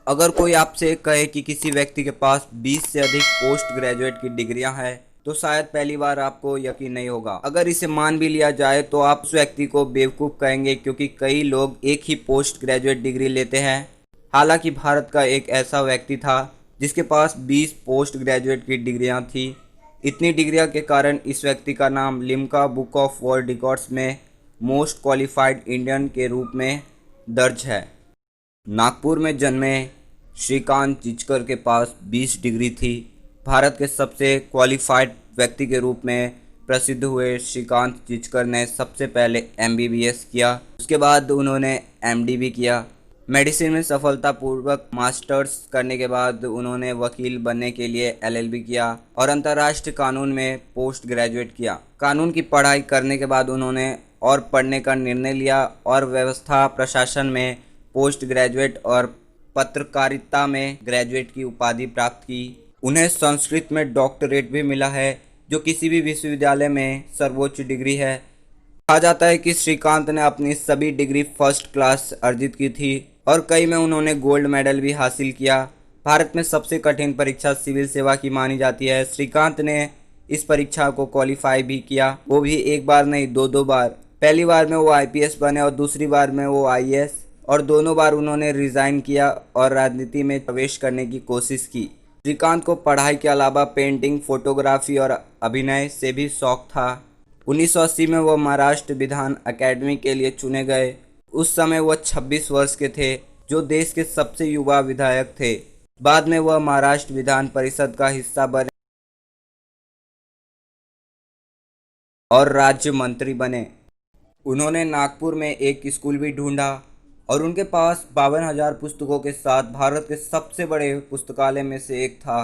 अगर कोई आपसे कहे कि किसी व्यक्ति के पास 20 से अधिक पोस्ट ग्रेजुएट की डिग्रियां हैं तो शायद पहली बार आपको यकीन नहीं होगा। अगर इसे मान भी लिया जाए तो आप उस व्यक्ति को बेवकूफ़ कहेंगे, क्योंकि कई लोग एक ही पोस्ट ग्रेजुएट डिग्री लेते हैं। हालांकि भारत का एक ऐसा व्यक्ति था जिसके पास 20 पोस्ट ग्रेजुएट की डिग्रियां थी। इतनी डिग्रियां के कारण इस व्यक्ति का नाम Limca book of world records में मोस्ट क्वालिफाइड इंडियन के रूप में दर्ज है। नागपुर में जन्मे श्रीकांत जिचकर के पास 20 डिग्री थी। भारत के सबसे क्वालिफाइड व्यक्ति के रूप में प्रसिद्ध हुए श्रीकांत जिचकर ने सबसे पहले MBBS किया, उसके बाद उन्होंने MD भी किया। मेडिसिन में सफलतापूर्वक मास्टर्स करने के बाद उन्होंने वकील बनने के लिए LLB किया और अंतर्राष्ट्रीय कानून में पोस्ट ग्रेजुएट किया। कानून की पढ़ाई करने के बाद उन्होंने और पढ़ने का निर्णय लिया और व्यवस्था प्रशासन में पोस्ट ग्रेजुएट और पत्रकारिता में ग्रेजुएट की उपाधि प्राप्त की। उन्हें संस्कृत में डॉक्टरेट भी मिला है, जो किसी भी विश्वविद्यालय में सर्वोच्च डिग्री है। कहा जाता है कि श्रीकांत ने अपनी सभी डिग्री फर्स्ट क्लास अर्जित की थी और कई में उन्होंने गोल्ड मेडल भी हासिल किया। भारत में सबसे कठिन परीक्षा सिविल सेवा की मानी जाती है। श्रीकांत ने इस परीक्षा को क्वालिफाई भी किया, वो भी एक बार नहीं, दो बार। पहली बार में वो IPS बने और दूसरी बार में वो IAS, और दोनों बार उन्होंने रिज़ाइन किया और राजनीति में प्रवेश करने की कोशिश की। श्रीकांत को पढ़ाई के अलावा पेंटिंग, फोटोग्राफी और अभिनय से भी शौक था। 1980 में वह महाराष्ट्र विधान अकेडमी के लिए चुने गए। उस समय वह 26 वर्ष के थे, जो देश के सबसे युवा विधायक थे। बाद में वह महाराष्ट्र विधान परिषद का हिस्सा बने और राज्य मंत्री बने। उन्होंने नागपुर में एक स्कूल भी ढूंढा और उनके पास 52,000 पुस्तकों के साथ भारत के सबसे बड़े पुस्तकालय में से एक था।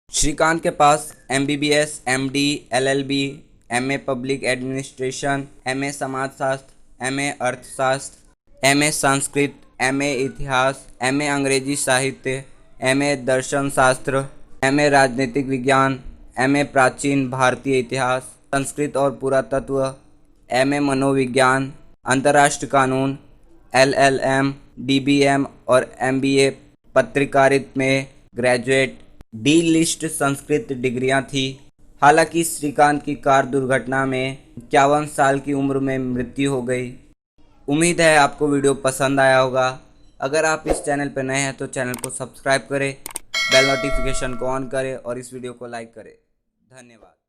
श्रीकांत के पास MBBS, MD, LLB, MA public administration, MA समाजशास्त्र, MA अर्थशास्त्र, MA संस्कृत, MA इतिहास, MA अंग्रेजी साहित्य, MA दर्शन शास्त्र, MA राजनीतिक विज्ञान, MA प्राचीन भारतीय इतिहास, संस्कृत और पुरातत्व, MA मनोविज्ञान, अंतर्राष्ट्रीय कानून, LLM, DBM और MBA पत्रकारिता में ग्रेजुएट, D लिस्ट संस्कृत डिग्रियां थी। हालांकि श्रीकांत की कार दुर्घटना में 51 साल की उम्र में मृत्यु हो गई। उम्मीद है आपको वीडियो पसंद आया होगा। अगर आप इस चैनल पर नए हैं तो चैनल को सब्सक्राइब करें, बेल नोटिफिकेशन को ऑन करें और इस वीडियो को लाइक करें। धन्यवाद।